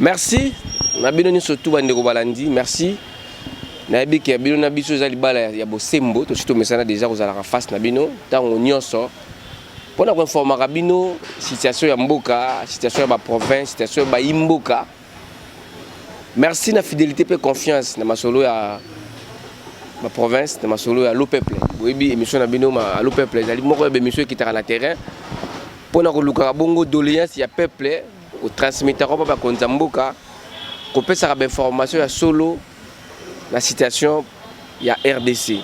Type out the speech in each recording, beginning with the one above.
Merci. Nabino surtout bandeko balandi. Merci. Nabi ki bino na biso zali bala ya bosembo to surtout mesana déjà kozala ka face na bino tango nyonso. Pona ko informer bino situation ya mboka, situation ya ba province, situation ya ba imboka. Merci na fidélité et confiance na masolo ya ma province, na masolo ya lo peuple. Boyebi émission na bino ma lo peuple zali moko ya émission qui tara na terrain. Pona ko luka bongo doléance ya peuple au transmettre pa konza mboka. Ko pesa ba information ya solo la situation ya RDC.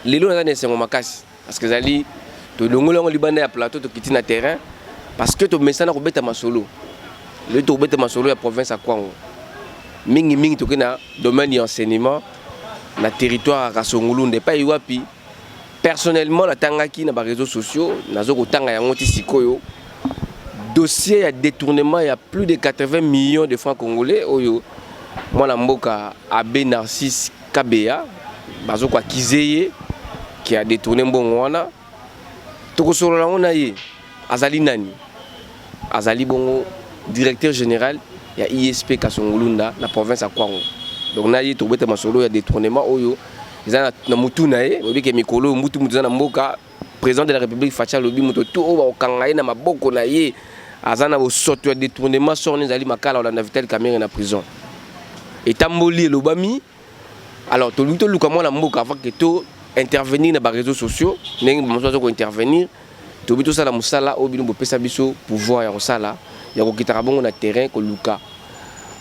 Lelo na nese makasi parce que zali to longolongo libanda ya plateau to kiti na terrain parce que to mesana ko beta masolo. Le to beta masolo ya province à Kwango. Mingi to na domaine d'enseignement na territoire à Kasongolunde pas iwapi. Personnellement la tangaki na ba réseaux sociaux nazo ko tanga ya ngoti sikoyo. Dossier ya détournement il y a plus de 80 millions de francs congolais oyo. Moi la mboka Abbé Narcisse Kabea bazo kwa kizeye qui a détourné mbongo wana tokosolola ngona ye azali nani azali bongo directeur général ya ISP Kasongolunda na province à Kwango donc na ye tobeta masolo ya détournement oyo ezana na mutu na ye obike mikolo mutu na mboka président de la République Facha lobi muto to ba okanga ye na maboko na ye azana bo soto ya détournement sorni zali makala na Vital Kamerhe na prison. Et tamboli lobami alors to luto lukamo na mboka avant que to intervenir dans les réseaux sociaux ndenge bamoso ko intervenir to bito sala musala obino bo pesa biso pouvoir ya sala ya ko kitaka bongo na terrain ko luka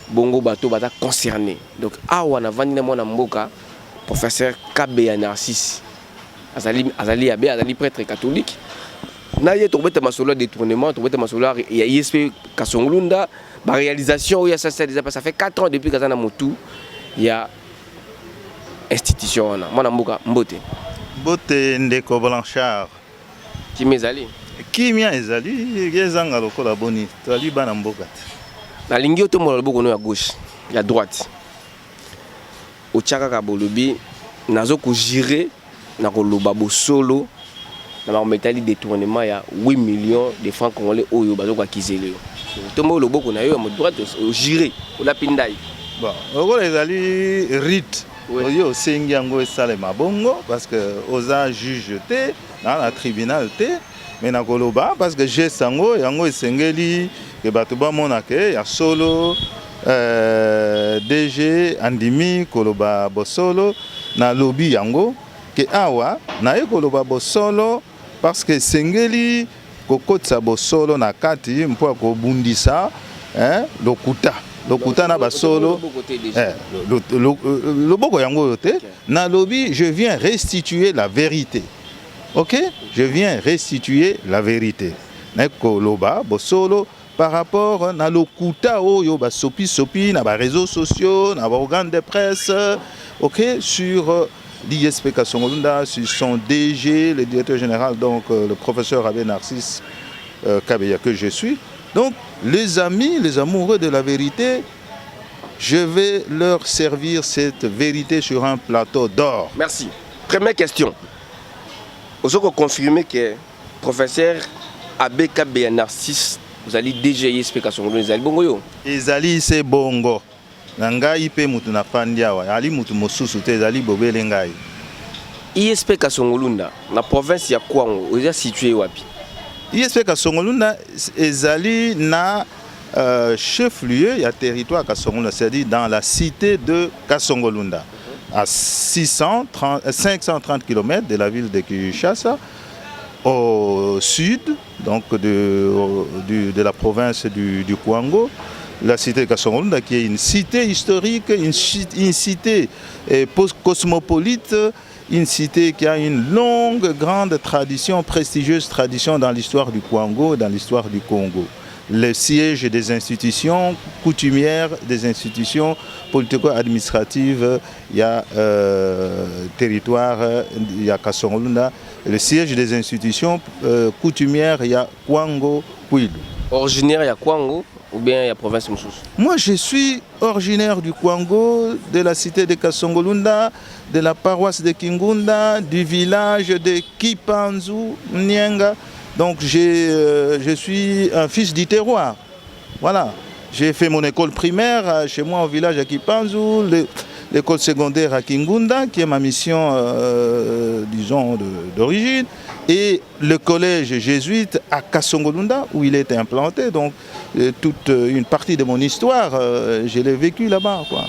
bongo bato bata concerné donc awa na vandi na mona mboka professeur Kabea Narcisse azali abe azali prêtre catholique na ye to beta masolo détournement to beta masolo ya ISP Kasongolunda ba réalisation où ça fait 4 ans depuis Kazana Motu il y a institution na mona mboka mbote ndeko Blanchard kimia ezali gezanga lokola boni tali bana mboka na lingi oto mola loboko no ya gauche ya droite ochaka ka bolobi nazo ko gérer na ko loba bo solo na ma metali détournement ya 8 millions de francs congolais oyo bazo kwa kizele tombo loboko na yo ya droite o gérer o la pindai bon okola ezali rite oyo sengi yango esale mabongo parce que oza juge te na tribunal te mais na koloba parce que j'ai sango yango esengeli ke bato ba monake ya solo DG andimi koloba bosolo na lobby yango ke awa na ekoloba bosolo parce que sengeli kokotsa bosolo na kati mpo ko bundisa lokuta na basolo loboko yango yote na lobby je viens restituer la vérité. OK, je viens restituer la vérité. Na koloba bosolo par rapport na lokuta oyo ba sopi na ba réseaux sociaux na ba organes de presse OK sur l'ISP Kasongolunda sur son DG le directeur général donc le professeur Abbé Narcisse Kabea que je suis. Donc les amis, les amoureux de la vérité, je vais leur servir cette vérité sur un plateau d'or. Merci. Première question. Vous avez confirmé que professeur Abbé Kabea Narcisse vous allez DG ISP Kasongolunda ezali bongo yo? Ezali c'est bongo. Ngai pe mutu na fandiawa ali mutu mosusu te ezali bobele ngai. ISP Kasongolunda na province ya Kwango oza situé wapi? ISP Kasongolunda ezali na chef-lieu ya territoire Kasongolunda, c'est-à-dire dans la cité de Kasongolunda à 530 km de la ville de Kinshasa au sud donc de la province du Kwango. La cité de Kasongolunda qui est une cité historique, une cité cosmopolite, une cité qui a une longue, grande tradition, prestigieuse tradition dans l'histoire du Kwango, dans l'histoire du Congo. Le siège des institutions coutumières, des institutions politico-administratives, il y a territoire, il y a Kasongolunda. Le siège des institutions coutumières, il y a Kwango Kwilu. Originaire, il y a Kwango ou bien il y a province Moussous? Moi, je suis originaire du Kwango, de la cité de Kasongolunda, de la paroisse de Kingunda, du village de Kipanzu, Nyenga. Donc, je suis un fils du terroir. Voilà. J'ai fait mon école primaire chez moi au village à Kipanzu, l'école secondaire à Kingunda, qui est ma mission, disons, d'origine, et le collège jésuite à Kasongolunda, où il est implanté. Donc, toute une partie de mon histoire, je l'ai vécu là-bas, quoi.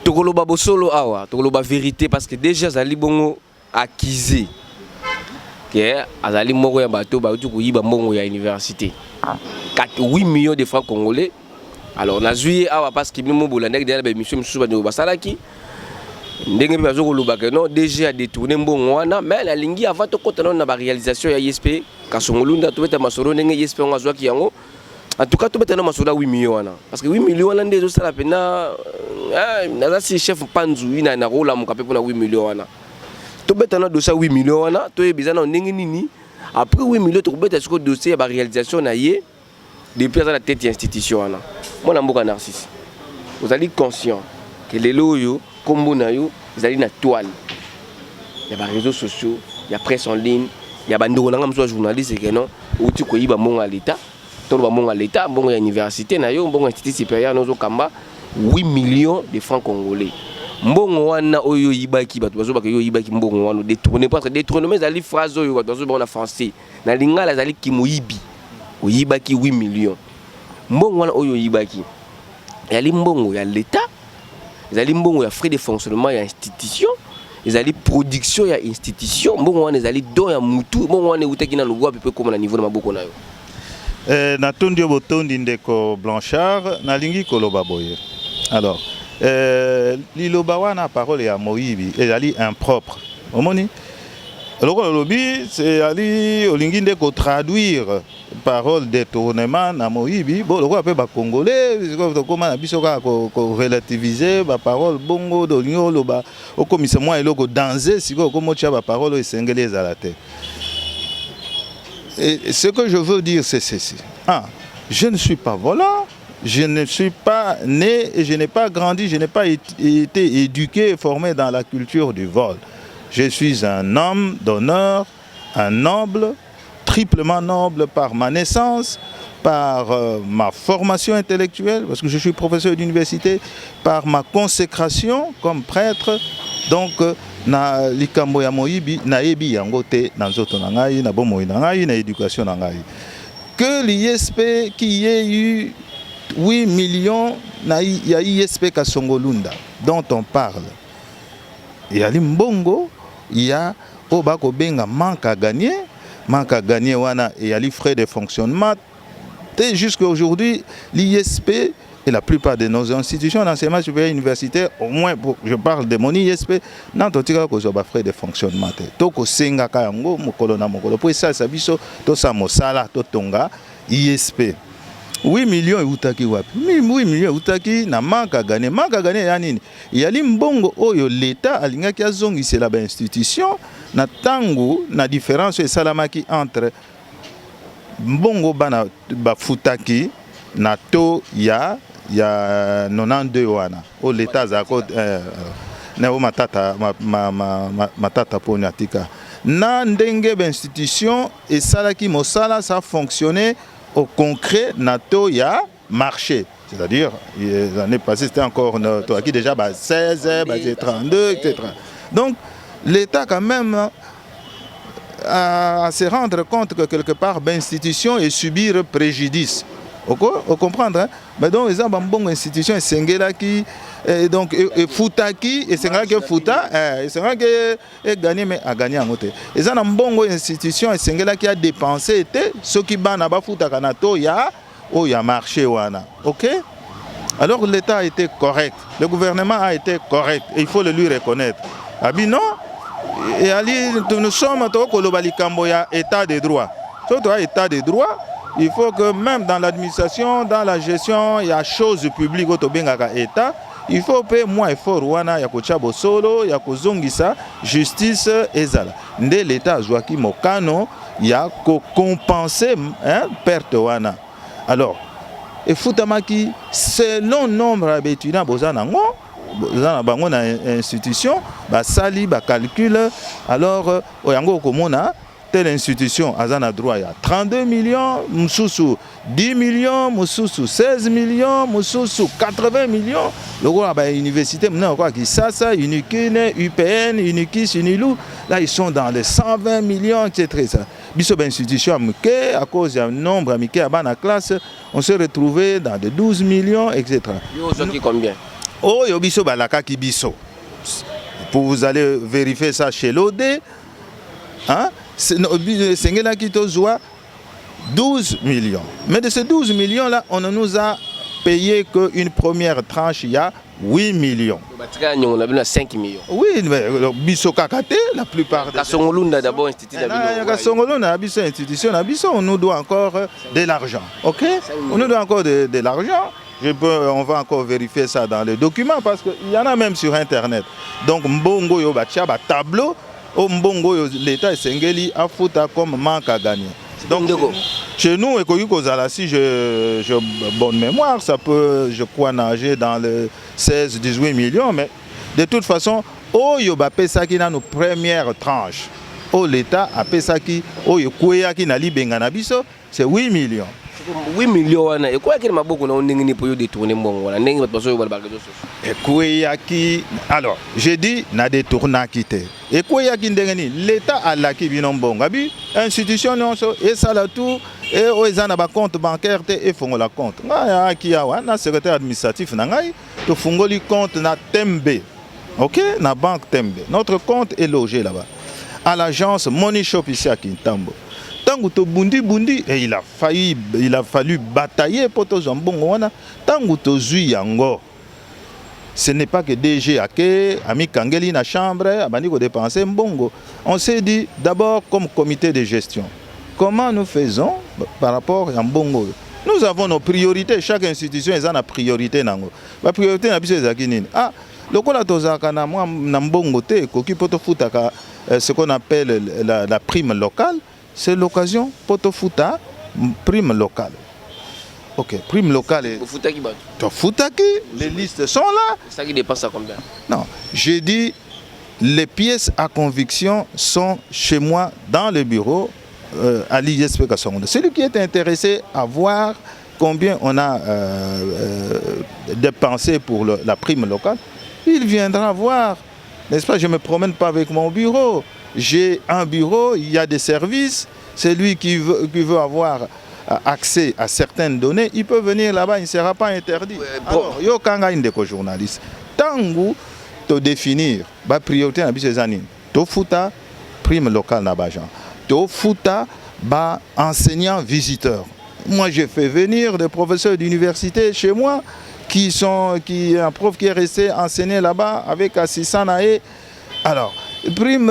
Tokoloba bosolo awa, tokoloba vérité, parce que déjà, Zali Bongo acquisé. Que Azali Moro ya bateau, bateau kuyiba Bongo ya université. 8 millions de francs congolais. Alors, na juillet awa parce que nous bola nek derrière mission musuba de basalaki. Ndenge bazo koloba que non, déjà détourné Mbongo wana, mais la lingi avant to kotana na ba réalisation ya ISP Kasongolunda to beta masoro ndenge ISP ngazwa ki yango. En tout cas, tout le monde a 8 millions. Parce que 8 millions, c'est la peine. Si le chef Panzu il a un rôle pour 8 millions. Tout le monde a 8 millions. Après 8 millions, tu as un dossier de réalisation depuis la tête de l'institution. Moi, je suis narcisse. Vous allez conscient que les loyaux, comme vous avez, vous allez dans la toile. Il y a des réseaux sociaux, il y a presse en ligne, il y a des journalistes qui sont à l'État. Bon à l'État, bon à l'université, bon à l'institut supérieur, nous avons 8 millions de francs congolais. Bon wana oyo yibaki batu bazo baka yo yibaki mbongo wana détourner parce que détournement zali phrase oyo batu bazo bona français na lingala zali kimuyibi oyibaki 8 millions. Mbongo wana oyo yibaki yali mbongo ya l'État, zali mbongo ya frais de fonctionnement ya institution, zali production ya institution, mbongo wana zali don ya mutu, mbongo wana utaki na lugwa peu comme na niveau de maboko nayo. Na tondi botondi ndeko Blanchard na lingi koloba boye. Alors, liloba wana parole ya Moyibi ezali impropre. Omoni? Alors le lobby c'est ali olingi ndeko traduire parole détournement na Moyibi. Bon, le peu ba congolais, comment na biso ka ko relativiser ba parole bongo do lingo loba o komisa moi eloko danger siko ko mocha ba parole esengele za la tête. Et ce que je veux dire, c'est ceci. Je ne suis pas volant, je ne suis pas né, et je n'ai pas grandi, je n'ai pas été éduqué et formé dans la culture du vol. Je suis un homme d'honneur, un noble, triplement noble par ma naissance, par ma formation intellectuelle, parce que je suis professeur d'université, par ma consécration comme prêtre. Donc, na likambo ya Moyibi na yebi yango te na nzoto na ngai na bomoi na ngai na éducation na ngai que l'ISP qui ait eu 8 millions na ya ISP Kasongolunda dont on parle il y a limbongo il y a obako benga manque à gagner wana et il y a les frais de fonctionnement et jusqu'à aujourd'hui l'ISP et la plupart de nos institutions d'enseignement supérieur universitaire, au moins je parle de mon ISP, n'a pas de frais de fonctionnement. Toko senga kayango mokolo na mokolo. Pour ça, sabiso to sa mosala to tonga ISP. 8 millions utaki wapi? 8 millions utaki na manque à gagner ya nini? Yali mbongo oyo l'État alingaki azongisela ba institution na tango na différence et salamaki entre mbongo bana ba futaki na to ya 92 wana o l'État zako na o matata matata poniatika na ndenge d'institution et salaki mosala ça fonctionnait au concret na to ya marché, c'est-à-dire l'année passée c'était encore qui déjà 16 32 etc. Donc l'État quand même à se rendre compte que quelque part l'institution est subir préjudice. Vous comprenez, hein? Mais donc, les bonnes institutions, et donc, Foutaki, et c'est vrai que Fouta, c'est vrai que gagné, mais a gagné en côté. Et ça, une bonne institution, et c'est vrai qui a dépensé, ce qui ban à Fouta Kanato, il y a marché, ok? Alors, l'État a été correct, le gouvernement a été correct, et il faut le lui reconnaître. Abi non, et nous sommes à état de droit. Surtout à état de droit. Il faut que même dans l'administration, dans la gestion, il y a choses publiques au Bengaka État. Il faut payer moins effort. Il y a Kochabo Solo, il y a Kozongisa, justice et Zala. Ndé l'État Joaki Mokano, il y a compenser perte wana. Alors, et Foutamaki, selon nombre d'étudiants, Bozanango, dans une institution, sali, calcul, alors, Oyango Komona, telle institution azana droit ya 32 millions, mususu 10 millions, mususu 16 millions, mususu 80 millions. Le roi à l'université, maintenant, quoi, qui ça, Unikine, UPN, Unikis, Unilou, là, ils sont dans les 120 millions, etc. Biso institution à cause d'un nombre amiqué à la classe, on s'est retrouvé dans des 12 millions, etc. Aujourd'hui, combien? Oh, yo biso balaka ki biso. Vous allez vérifier ça chez l'OD. Hein? C'est 12 millions. Mais de ces 12 millions-là, on ne nous a payé qu'une première tranche, il y a 8 millions. On a 5 millions. Oui, mais biso kakate, la plupart des... Kasongolunda d'abord institut institution, on nous doit encore de l'argent. Ok? On nous doit encore de l'argent. On va encore vérifier ça dans les documents parce qu'il y en a même sur Internet. Donc, Mbongo yo batia ba tableau, Mbongo yo l'État Sengeli a foutu comme manque à gagner. Donc, chez nous, si j'ai bonne mémoire, ça peut, je crois, nager dans les 16-18 millions, mais de toute façon, yo ba pesa qui na nos premières tranches. L'État a pesa qui, yo kouya qui na li bengana biso, c'est 8 millions. 8 millions, et quoi qu'il m'a beaucoup détourné mon alors, j'ai dit na détourné quitté. Et quoi l'État a l'acquis binombo. Institution et ça là tout et ils ont un compte bancaire et font la compte. Qui a un secrétaire administratif nangai to fungoli compte na Tembe. OK, na banque Tembe. Notre compte est logé là-bas à l'agence Money Shop ici à Kintambo. Tango to bundi et il a fallu batailler pour to jambongo wana tango to zui yango. Ce n'est pas que DG Ake, Ami Kangeli na chambre, abani ko dépenser mbongo. On s'est dit d'abord comme comité de gestion, comment nous faisons par rapport à mbongo. Nous avons nos priorités, chaque institution a une priorité nango. La priorité na biso ezaki nini? Ah, lokola tozaka na mwa na mbongo te koki poto futaka ce qu'on appelle la prime locale. C'est l'occasion pour te foutre prime locale. Ok, prime locale. Les listes sont là. Ça qui dépense à combien? Non, j'ai dit les pièces à conviction sont chez moi dans le bureau à l'ISP Kasongo. Celui qui est intéressé à voir combien on a dépensé pour la prime locale, il viendra voir. N'est-ce pas? Je ne me promène pas avec mon bureau. J'ai un bureau, il y a des services. Celui qui veut avoir accès à certaines données, il peut venir là-bas, il ne sera pas interdit. Alors, yo kanga indeko journaliste. Tangu to définir ba priorité na biso ezani. To futa prime locale na bajan. To futa ba enseignants visiteurs. Moi, j'ai fait venir des professeurs d'université chez moi un prof qui est resté enseigner là-bas avec assistant naé. Alors, prime,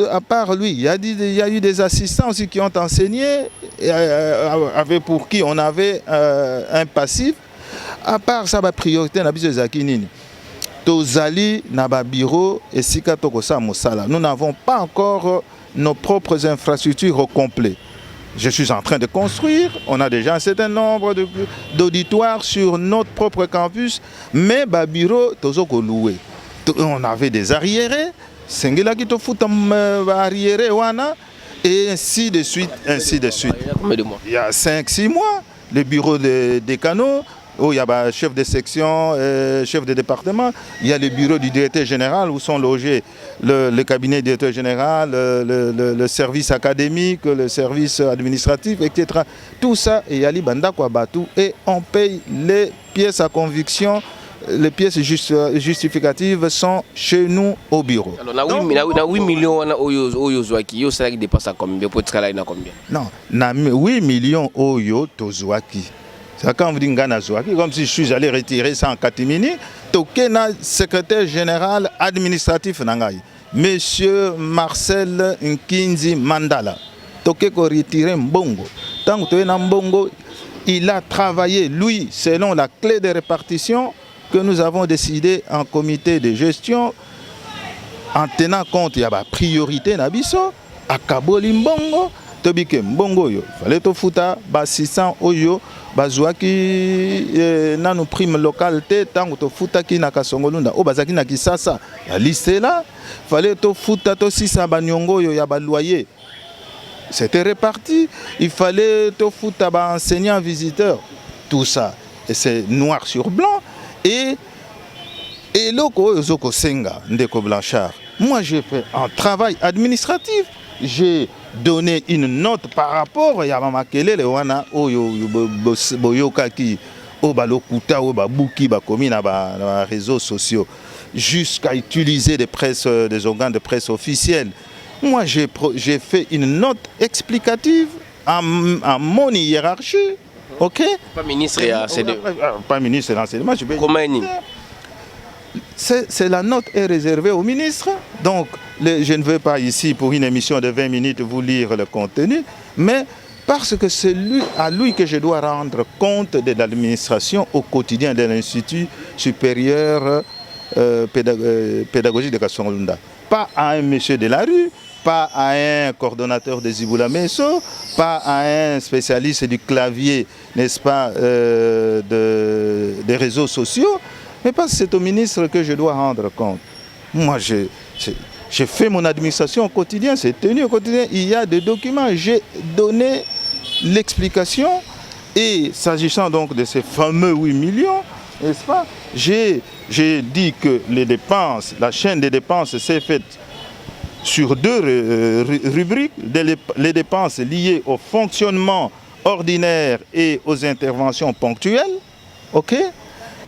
à part lui, il y a eu des assistants aussi qui ont enseigné, pour qui on avait un passif. À part ça, la priorité, Tozali, Naba Bureau et Sikato Mosala. Nous n'avons pas encore nos propres infrastructures au complet. Je suis en train de construire, on a déjà un certain nombre d'auditoires sur notre propre campus, mais le bureau, loué. On avait des arriérés. Sengela qui te fout arriéré wana et ainsi de suite, ainsi de suite. Il y a 5-6 mois, le bureau des canaux, où il y a le chef de section, chef de département, il y a le bureau du directeur général où sont logés le cabinet du directeur général, le service académique, le service administratif, etc. Tout ça, et et on paye les pièces à conviction. Les pièces justificatives sont chez nous au bureau. Alors, 8 millions, ça dépasse à combien? Non, 8 millions Oyo Tozouaki. C'est quand vous dites Zouaki, comme si je suis allé retirer ça en catimini. Tokena, secrétaire général administratif Nangaï, Monsieur Marcel Nkinzi Mandala. Tokeko retiré Mbongo. Tant que tu es Mbongo, il a travaillé, lui, selon la clé de répartition que nous avons décidé en comité de gestion, en tenant compte, il y a la priorité Nabiso, à Kaboli Mbongo, Tobike Mbongo, il fallait tout foutre, 600 Oyo, Bazouaki, Nano prime localité, tant que tu foutre qui n'a qu'à Songolunda, au Bazaki n'a qui ça, la liste est là, il fallait tout foutre, 600 Banyongo, il y a le loyer. c'était réparti. Il fallait te foutre à enseignant, visiteur, tout ça. Et c'est noir sur blanc. Et Loko Senga, Ndeko Blanchard, moi j'ai fait un travail administratif. J'ai donné une note par rapport à Yamamakele, le wana Boyokaki, Obalokuta, Obabuki, Bakomi, dans les réseaux sociaux, jusqu'à utiliser des organes de presse officiels. Moi j'ai fait une note explicative à mon hiérarchie. Ok? Pas ministre, pas ministre de l'enseignement, je vais. Comment la note est réservée au ministre. Donc, je ne veux pas ici, pour une émission de 20 minutes, vous lire le contenu, mais parce que c'est à lui que je dois rendre compte de l'administration au quotidien de l'Institut supérieur pédagogique de Kasongolunda. Pas à un monsieur de la rue, pas à un coordonnateur de Ziboula Messo, pas à un spécialiste du clavier, n'est-ce pas, des réseaux sociaux, mais parce que c'est au ministre que je dois rendre compte. Moi, j'ai fait mon administration au quotidien, c'est tenu au quotidien. Il y a des documents, j'ai donné l'explication. Et s'agissant donc de ces fameux 8 millions, n'est-ce pas, j'ai dit que les dépenses, la chaîne des dépenses s'est faite sur 2 rubriques, les dépenses liées au fonctionnement ordinaire et aux interventions ponctuelles, ok,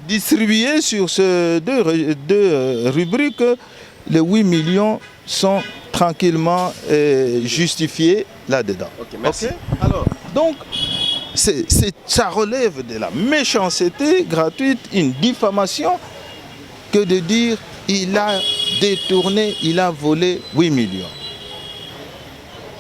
distribuées sur ces deux rubriques, les 8 millions sont tranquillement justifiés là-dedans. Ok, merci. Okay? Alors, donc, ça relève de la méchanceté gratuite, une diffamation, que de dire il a détourné, il a volé 8 millions.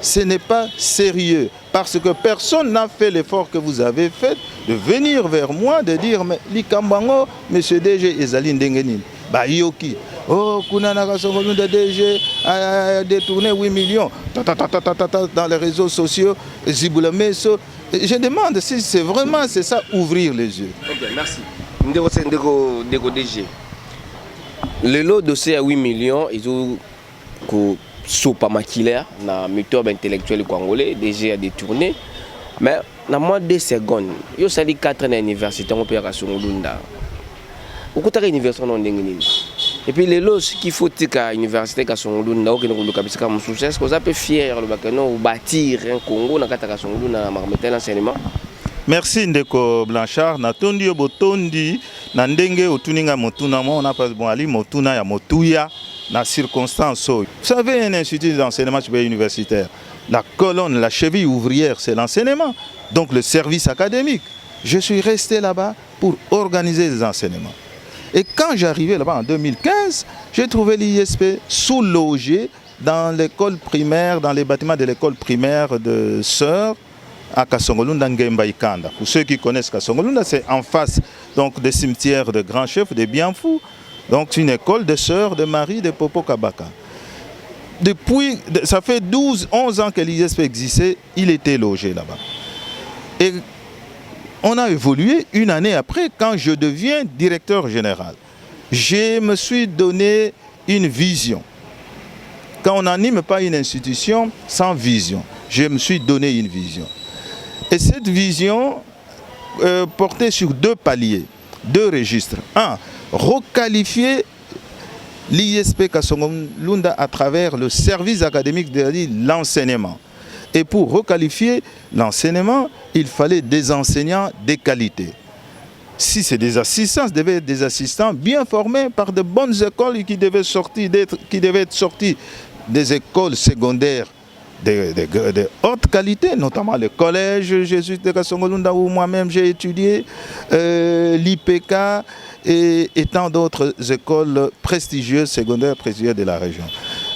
Ce n'est pas sérieux, parce que personne n'a fait l'effort que vous avez fait de venir vers moi, de dire mais Likambango, monsieur DG Ezaline Dengenin, bah Yoki, oh Kunana Kasongolunda DG a détourné 8 millions dans les réseaux sociaux, Ziboula Messo. Je demande si c'est vraiment ça, ouvrir les yeux. Ok, merci. Ndeko DG. Le lot dossier à 8 millions, ils ont sopa maquillaire na méthode intellectuelle congolais déjà détourné, mais dans moins de 2 secondes yo sali 4 ans à l'université on peut à Kasongolunda au côté de l'université non ndengini et puis les lots qu'il faut tika université Kasongolunda ok nous kabisa comme succès qu'on peut fier le bakano bâtir un Congo na kata Kasongolunda na marmeter l'enseignement. Merci Ndeko Blanchard. Natondi yo botondi na ndenge otuninga motuna mo na pas bon ali motuna ya motuya na circonstance. Vous savez, un institut d'enseignement supérieur universitaire, la colonne, la cheville ouvrière, c'est l'enseignement. Donc le service académique. Je suis resté là-bas pour organiser les enseignements. Et quand j'arrivais là-bas en 2015, j'ai trouvé l'ISP sous-logé dans l'école primaire, dans les bâtiments de l'école primaire de Sœurs, à Kasongolunda Ngemba Ikanda. Pour ceux qui connaissent Kasongolunda, c'est en face donc, des cimetières de grands chefs, des Bienfous. Donc c'est une école de sœurs de Marie de Popo Kabaka. Depuis, ça fait 11 ans que l'ISP existait, il était logé là-bas. Et on a évolué une année après quand je deviens directeur général. Je me suis donné une vision. Quand on n'anime pas une institution sans vision, je me suis donné une vision. Et cette vision portait sur 2 paliers, 2 registres. Un, requalifier l'ISP Kasongolunda à travers le service académique, c'est-à-dire l'enseignement. Et pour requalifier l'enseignement, il fallait des enseignants de qualité. Si c'est des assistants, ce devaient être des assistants bien formés par de bonnes écoles qui devaient être sortis des écoles secondaires de haute qualité, notamment le collège jésuite de Kasongolunda où moi-même j'ai étudié, l'IPK et tant d'autres écoles prestigieuses, secondaires prestigieuses de la région.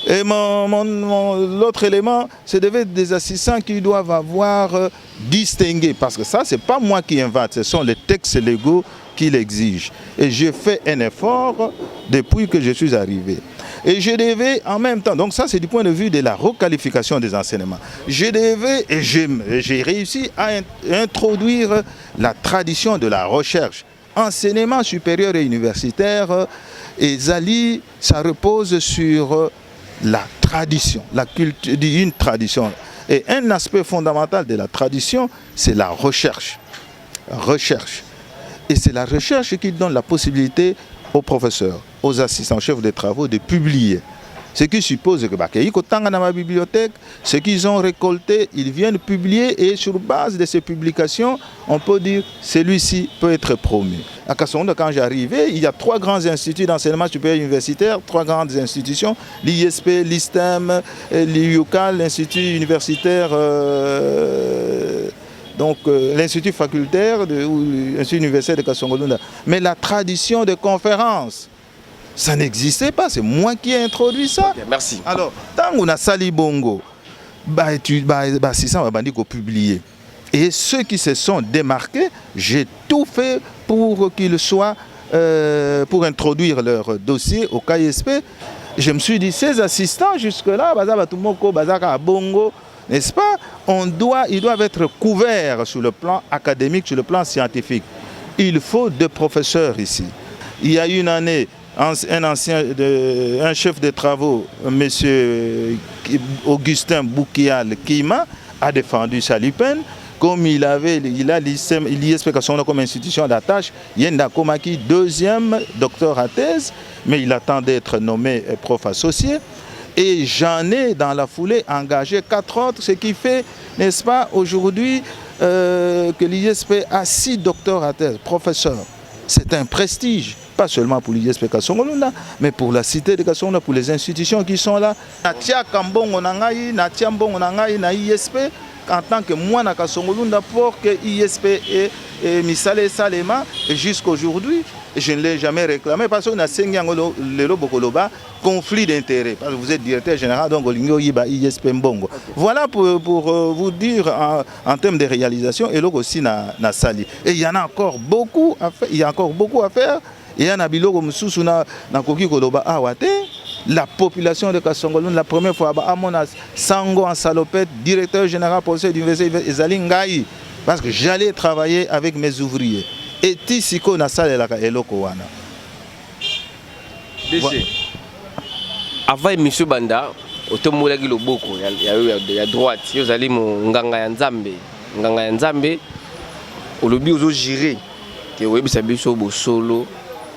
Et l'autre élément, c'est devait être des assistants qui doivent avoir distingué, parce que ça, ce n'est pas moi qui invente, ce sont les textes légaux qui l'exigent. Et j'ai fait un effort depuis que je suis arrivé. Et je devais en même temps, donc ça c'est du point de vue de la requalification des enseignements, je devais, et j'ai réussi à introduire la tradition de la recherche. Enseignement supérieur et universitaire, et Zali, ça repose sur la tradition, la culture, une tradition. Et un aspect fondamental de la tradition, c'est la recherche. Recherche. Et c'est la recherche qui donne la possibilité aux professeurs, aux assistants chefs de travaux de publier. Ce qui suppose que dans ma bibliothèque, ce qu'ils ont récolté, ils viennent publier et sur base de ces publications, on peut dire que celui-ci peut être promu. À Kassongo, quand j'arrivais, il y a 3 grands instituts d'enseignement supérieur universitaire, 3 grandes institutions, l'ISP, l'ISTEM, l'IUCAL, l'Institut universitaire, donc l'Institut facultaire ou l'Institut universitaire de Kassongo. Mais la tradition de conférences, ça n'existait pas, c'est moi qui ai introduit ça. Okay, merci. Alors, tant qu'on a Sali Bongo, c'est ça, on va publier. Et ceux qui se sont démarqués, j'ai tout fait pour qu'ils soient, pour introduire leur dossier au KISP. Je me suis dit, ces assistants jusque-là, Bongo, n'est-ce pas, ils doivent être couverts sur le plan académique, sur le plan scientifique. Il faut 2 professeurs ici. Il y a une année, un chef de travaux, M. Augustin Boukial Kima, a défendu Salipen. Comme il a l'ISP comme institution d'attache, il y a un 2e docteur à thèse, mais il attend d'être nommé prof associé. Et j'en ai dans la foulée engagé 4 autres, ce qui fait, n'est-ce pas, aujourd'hui que l'ISP a 6 docteurs à thèse, professeurs. C'est un prestige, pas seulement pour l'ISP Kassongo-Lunda, mais pour la cité de Kassongo, pour les institutions qui sont là. Natia Kambongo Nangaï, Natia Mbongo Nangaï, na ISP, en tant que moi na Kassongo-Lunda, pour que ISP et Misale Salema, et jusqu'aujourd'hui, je ne l'ai jamais réclamé parce qu'on a le conflit d'intérêts. Parce que vous êtes directeur général, donc ISP Mbongo. Voilà pour vous dire en termes de réalisation, et là aussi na Sali. Et il y en a encore beaucoup à faire. Il y a encore beaucoup à faire. Il y en a biloko mususu na koki koloba awate. La population de Kassongo, la première fois, à Sango en salopette, directeur général pour l'université Ezali Ngai, parce que j'allais travailler avec mes ouvriers. Et Tissiko na salle la eloko wana. Avant M. Banda, otomolaki loboko ya droite, yozali mo nganga ya Nzambe. Nganga ya Nzambe, olobi ozo gérer que oyebisa biso bo solo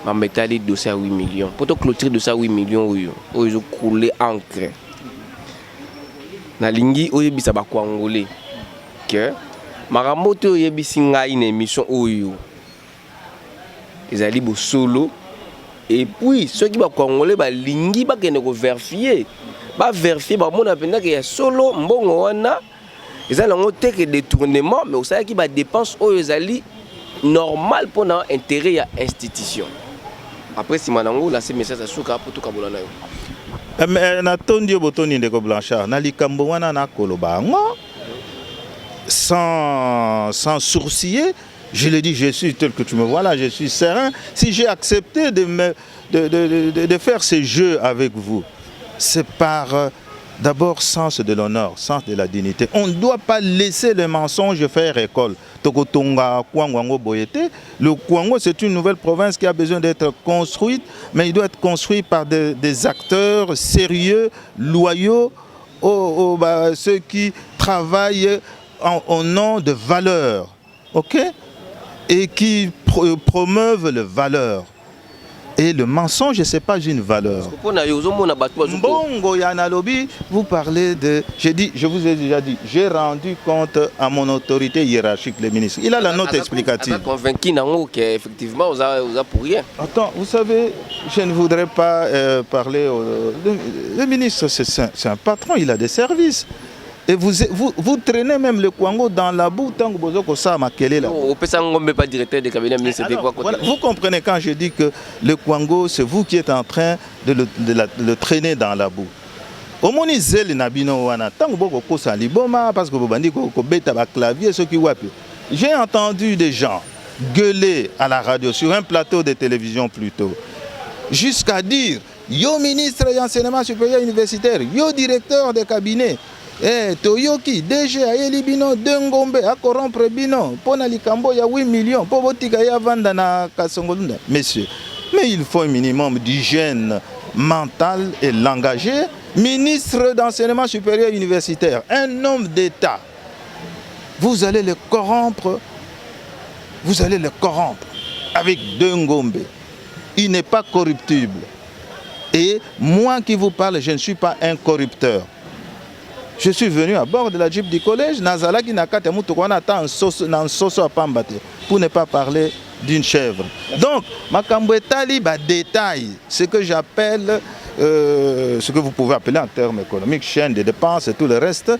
mametali dossier à 8 millions. Pour clôturer dossier à 8 millions oyo couler encre. Na lingi oyebisa ba Congolais que maramoto oyebisi ngai na émission oyo. Ezali bo solo. Et puis ceux qui ba Congolais ba lingi ba kende ko vérifier. Ba vérifier ba mona penda que ya solo mbongo wana. Ezali ngo te que détournement mais osala ki ba dépense oyo ezali normal pour un intérêt à institution. Après si manango là c'est message à souka pour tout kabola na yo. Mais na tondio botoni ndeko Blanchard na likambo wana na koloba ngo sans sourciller. Je le dis, je suis tel que tu me vois là, je suis serein. Si j'ai accepté de faire ce jeu avec vous, c'est par d'abord sens de l'honneur, sens de la dignité. On ne doit pas laisser le mensonge faire école. Tokotonga, Kouangwango, Boyete. Le Kouango, c'est une nouvelle province qui a besoin d'être construite, mais il doit être construit par des acteurs sérieux, loyaux, ceux qui travaillent au nom de valeurs. OK? Et qui promeuvent les valeurs. Et le mensonge, ce n'est pas une valeur. Mbongo Yanalobi, vous parlez de... Je vous ai déjà dit, j'ai rendu compte à mon autorité hiérarchique, le ministre. Il a la note explicative. Vous convaincu qu'effectivement, vous avez pour rien. Attends, vous savez, je ne voudrais pas parler... Le ministre, c'est un patron, il a des services. Et vous traînez même le Kouango dans la boue tant que vous savez quel est là. Pas directeur de cabinet ministre. Voilà, vous comprenez quand je dis que le Kouango, c'est vous qui êtes en train de le traîner dans la boue. Au moins, j'ai entendu des gens gueuler à la radio, sur un plateau de télévision plutôt, jusqu'à dire yo ministre de l'enseignement supérieur universitaire, yo directeur de cabinet. Toyoki, DG Ayeli Bino, Dengombe, à corrompre Bino, Pona Likambo, il y a 8 millions, Pobotika ya vanda na Kassongo-Lunda. Messieurs, mais il faut un minimum d'hygiène mentale et langagier. ministre d'enseignement supérieur universitaire, un homme d'État, vous allez le corrompre, avec deux Ngombe. Il n'est pas corruptible. Et moi qui vous parle, je ne suis pas un corrupteur. Je suis venu à bord de la Jeep du collège, pour ne pas parler d'une chèvre. Donc, Makambo Etali, détail, ce que j'appelle, ce que vous pouvez appeler en termes économiques, chaîne de dépenses et tout le reste.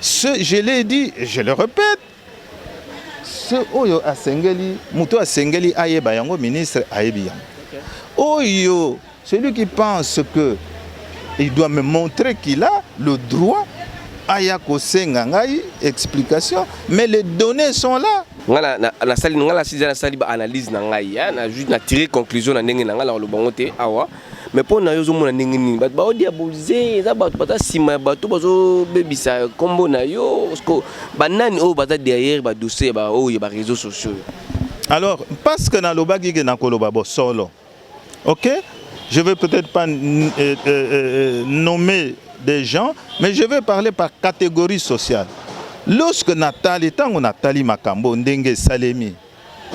Je l'ai dit, je le répète, ce Oyo Asengeli, Mouto Asengeli Ayeba Yango, ministre Ayebiyan. Oyo, celui qui pense qu'il doit me montrer qu'il a le droit, Ayako Sengangai, explication, mais les données sont là. Na sali ngala si na sali ba analyse na ngai ya na juste na tirer conclusion na ndenge na ngala lo bangote awa mais pour na yo zo mona ndenge nini ba odi abolize za ba bata sima ba to bazo bebisa kombo na yo parce banani o bata derrière ba dossier ba o ba réseaux sociaux. Alors parce que na lobaki ke na koloba bo solo. OK? Je vais peut-être pas nommer des gens, mais je vais parler par catégorie sociale. Lorsque Nathalie, tant Nathalie Makambo, Ndenge Salemi,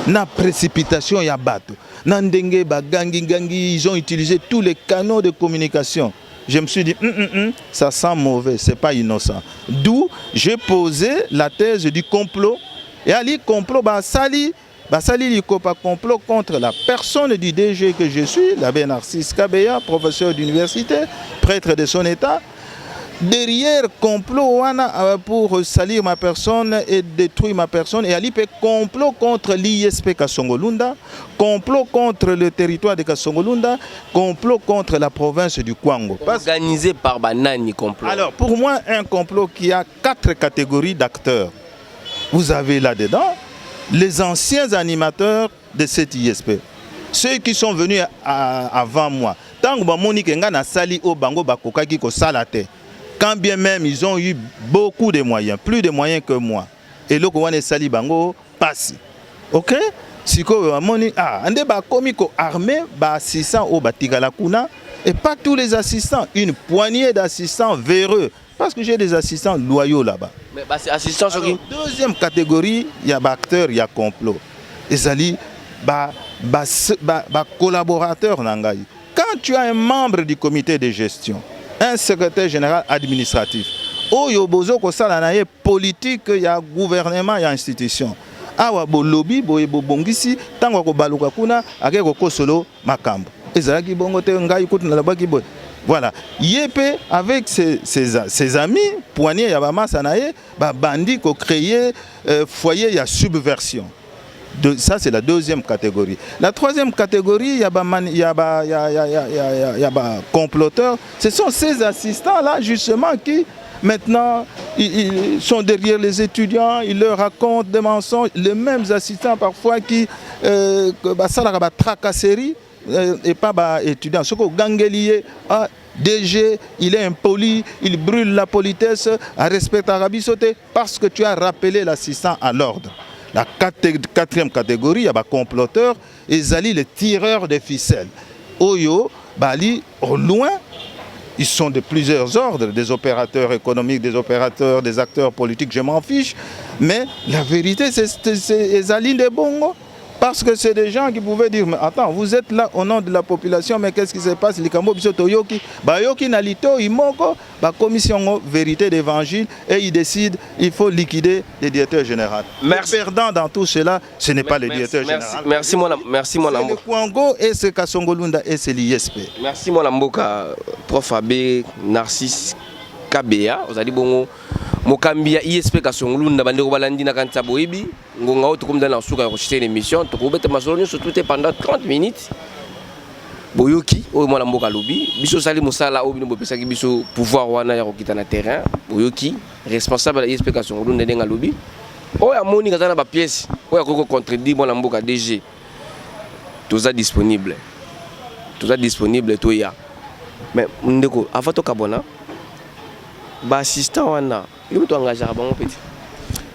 na précipitation ya bato, na Ndenge Bagangi, ils ont utilisé tous les canaux de communication. Je me suis dit, ça sent mauvais, c'est pas innocent. D'où j'ai posé la thèse du complot. Et ali complot, Sali complot contre la personne du DG que je suis, l'abbé Narcisse Kabeya, professeur d'université, prêtre de son état. Derrière complot pour salir ma personne et détruire ma personne, et ali complot contre l'ISP Kasongolunda, complot contre le territoire de Kasongolunda, complot contre la province du Kwango. Organisé par Banani complot. Alors pour moi, un complot qui a 4 catégories d'acteurs. Vous avez là-dedans les anciens animateurs de cette ISP, ceux qui sont venus avant moi. Tant que Monique Ngana Sali au Bango Bakokaki ko salate. Quand bien même ils ont eu beaucoup de moyens, plus de moyens que moi. Et là, on est sali bango passe. OK? Si ko moni ande ba komiko armé ba assistants au batigala kuna et pas tous les assistants, une poignée d'assistants véreux parce que j'ai des assistants loyaux là-bas. Mais c'est assistants sur qui? Deuxième catégorie, il y a acteurs, il y a complot. Et sali ba collaborateur nangai. Quand tu as un membre du comité de gestion, un secrétaire général administratif, oyo bozo ko sala na ye politique, il y a gouvernement, il y a institution. Awa bo lobby boye bo bongisi tango ko baluka kuna akeko ko solo makambo. Ezalaki bongo te ngai kutu na labaki boy. Voilà, yépe avec ses amis poignée ya ba masa na ye ba bandi ko créer foyer ya subversion. Ça c'est la deuxième catégorie. La troisième catégorie, il y a comploteurs. Ce sont ces assistants-là justement qui maintenant ils sont derrière les étudiants, ils leur racontent des mensonges. Les mêmes assistants parfois qui tracasserie et pas étudiants. Ce qu'on gangelier DG, il est impoli, il brûle la politesse, à respect Arabi sauté parce que tu as rappelé l'assistant à l'ordre. La quatrième catégorie, il y a des comploteurs et Zali, les tireurs de ficelles. Oyo, Bali, au loin, ils sont de plusieurs ordres, des opérateurs économiques, des opérateurs, des acteurs politiques, je m'en fiche. Mais la vérité, c'est Zali de Bongo. Parce que c'est des gens qui pouvaient dire, mais attends, vous êtes là au nom de la population, mais qu'est-ce qui se passe? Likambo biso toyoki, bayoki nalito imoko, ba commission vérité d'évangile, et ils décident, il faut liquider le directeur général. Merci. Le perdant dans tout cela, ce n'est pas le directeur général. Merci mon Amboka. C'est le Kwango et c'est Kasongolunda et c'est l'ISP. Merci mon Amboka, prof Abbé Narcisse Kabeya. Vous allez bongo. Mokambia ISP Kasongolunda bandeko balandi na kanisa boyebi ngonga oto comme dans la souka rejeter l'émission to kobeta masolo surtout pendant 30 minutes boyoki o mwana mboka lobi biso sali mosala o bino bopesaki biso pouvoir wana ya kokita na terrain boyoki responsable de ISP Kasongolunda ndenga lobi o ya moni kazana ba pièce o ya koko contredire mwana mboka DG toza disponible to ya mais ndeko avant to kabona ba assistant wana il faut engager bon petit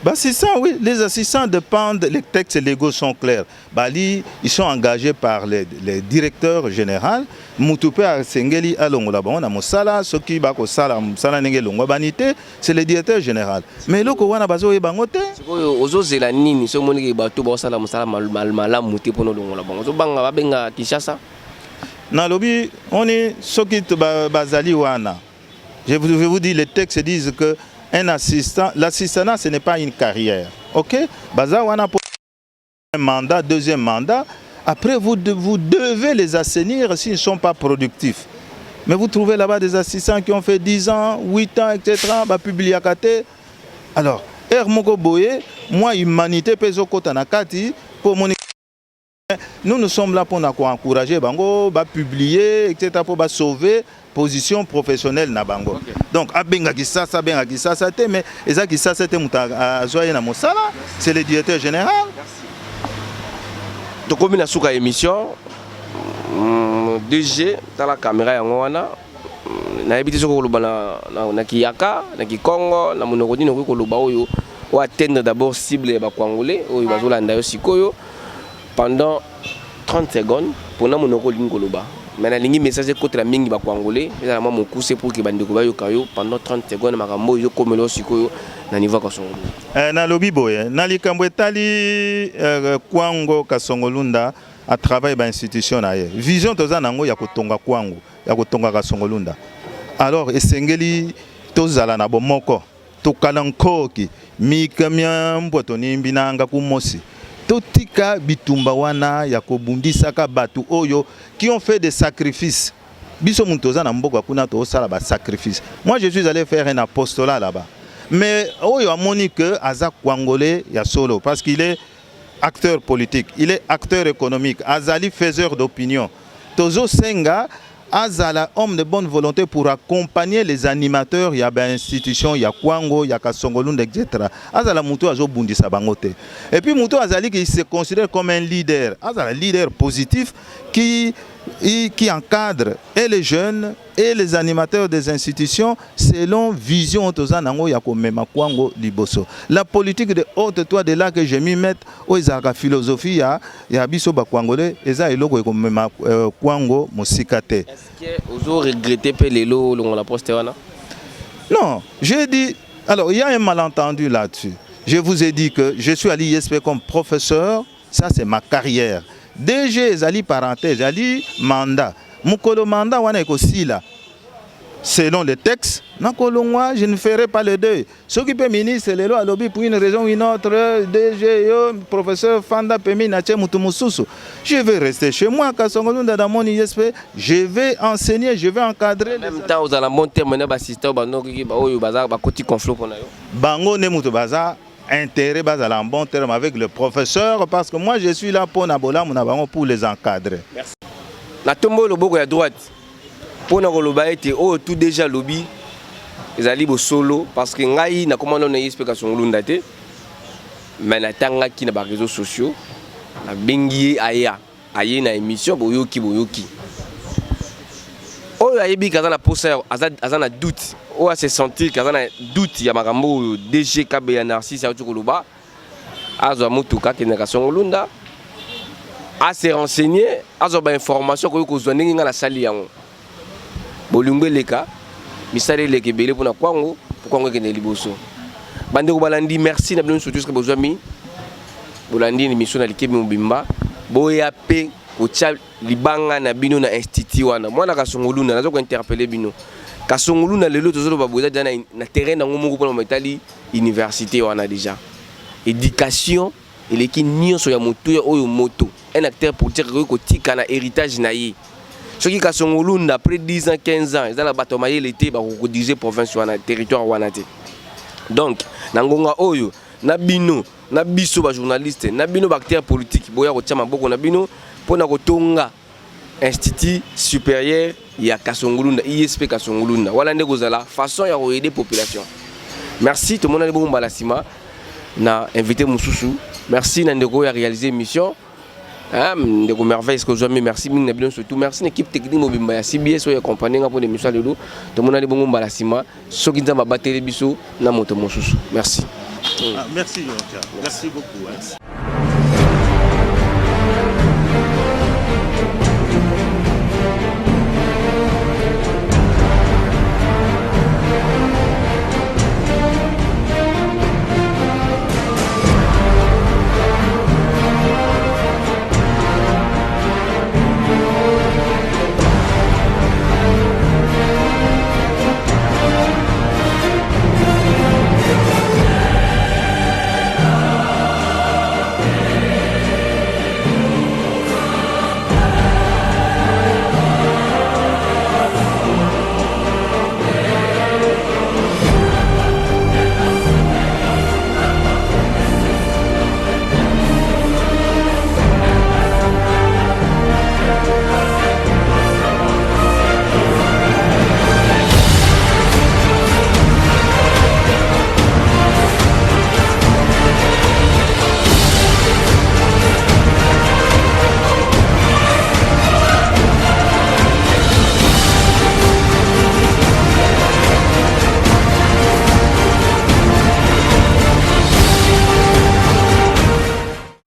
Bah, c'est ça, oui. Les assistants dépendent, les textes légaux sont clairs. Bali, ils sont engagés par les directeurs généraux. Mutupe a Sengeli Alongola, on a Moussala, ce qui va Sala, Moussala Nengelongo Banité, c'est le directeur général. Mais le Kowana Bazo et Bangote. Aux autres, c'est la nini, ce monde qui est bateau, Bossala, Moussala, Malmalam, Mouté pour nous, on va Banga, Kishasa. Dans le lobby, on est ce qui est Bazali Wana. Je vais vous dire, les textes disent que un assistant, l'assistanat, ce n'est pas une carrière. Ok? Baza Wana pour un mandat, deuxième mandat. Après, vous devez les assainir s'ils ne sont pas productifs. Mais vous trouvez là-bas des assistants qui ont fait 10 ans, 8 ans, etc. Publié à Kate. Alors, Hermoko Boye, moi, humanité, Peso Kotanakati, pour mon. Nous sommes là pour encourager Bango, publier, etc. pour sauver position professionnelle na Bango. Okay. Donc, abenga kisasa mais eza kisasa te muta zoye na mosala, c'est le directeur général. Donc, comme na suka émission, DG dans la caméra yango wana na ebiti soko loba na kiyaka, na kikongo, na monokodi no ko loba oyo o atteindre d'abord cible ba Congolais oyo bazolanda yo sikoyo pendant 30 secondes pour na monokodi ngoloba. Mais na lingi message contre la mingi ba Congolais, eza na mo couser pour que bandeko ba yo kayo pendant 30 secondes makambo yo komelo sikoyo na niveau Kasongo. Na lobi boye, na likambo etali Kwango Kasongolunda à travers l'institution na ye. Vision toza nango ya kotonga Kwango, ya kotonga Kasongolunda. Alors esengeli tozala na bomoko, tokala nkoki, mikamya mboto nimbinanga kumosi. Totika bitumba wana ya kobundisaka batu oyo qui ont fait des sacrifices. Biso muntoza na mboka kuna to sala ba sacrifice. Moi je suis allé faire un apostolat là-bas. Mais oyo amoni que aza Congolais ya solo parce qu'il est acteur politique, il est acteur économique, azali faiseur d'opinion. Tozo Senga azala homme de bonne volonté pour accompagner les animateurs, il y a une institution, il y a Kwango, il y a Kasongolunda, etc. Azala Moutou azo bundisa bangote. Et puis Moutou azali qui se considère comme un leader, azala leader positif qui encadre et les jeunes et les animateurs des institutions selon vision Tozanango Yakomema Kwango Liboso. La politique de haute toi de là que j'ai mis mettre aux philosophie ya biso ba Kwangolais eza eloko ekomema Kwango Mosikate. Est-ce que vous regrettez pe lelo on la poste wana? Non, j'ai dit alors il y a un malentendu là-dessus. Je vous ai dit que je suis à l'ISP comme professeur, ça c'est ma carrière. DG Zali parenthèse, Zali mandat. Mukolo mandat wana ekosila. Selon les textes, moi je ne ferai pas les deux. Ce qui peut ministre c'est le lobby pour une raison ou une autre. DG professeur Fanda Pemi Nache Mutumususu. Je vais rester chez moi Kasongolunda dans mon ISP. Je vais enseigner, je vais encadrer. En même temps, vous allez monter mon assistant au bando qui ba oyo baza ba koti conflit pour nayo. Bango ne mutu baza intérêt basala en bon terme avec le professeur parce que moi je suis là pour nabola pour les encadrer. Merci. La tombe le boko à droite. Pour na koloba ete o tout déjà lobby ezali bo solo parce que ngai na comment on explication lunda te mais na tanga ki na ba réseaux sociaux na bengi aya aye na émission boyoki o ayebi kaza na posa azana doute o a se sentir kaza na doute ya makambo DG KB ya Narcisse ya tukoloba azo mutuka ke na kasongolunda a se renseigner azo ba information ko ko zonengi nga na sali yango bolungwe leka misale leke belé pour na Kwango pour Kwango ke ne liboso bande ko balandi merci na bino surtout que bozami bolandi ni mission na likebi mobimba boya pe ko tcha libanga na bino na institut wana mwana kasongoluna nazo ko interpeller bino kasongoluna lelo tozolo baboza na terrain na ngomoko pour metali université wana déjà éducation eleki nyonso ya moto oyo moto un acteur politique ko tika na héritage na ye. Ce qui est Kasongolunda après 10 ans, 15 ans, ils ont bataillé l'été pour rediriger province wana territoire wana te. Donc, nangonga oyo, nabino, nabiso ba journaliste, nabino ba acteur politique, boya ko tia maboko nabino pona ko tonga institut supérieur ya Kasongolunda, ISP Kasongolunda. Wala ndeko zala façon ya aider population. Merci tout le monde ndeko mbalasima na invité Moussousou. Merci ndeko ya réaliser mission. Ndeko merveille ce que jamais merci mingi na surtout merci l'équipe technique mobimba ya CBS oyo accompagner nga pour l'émission lelo to mona li bongo mbalasima soki nzamba batele biso na moto mosusu merci. Merci Yonka. Merci beaucoup. Hein.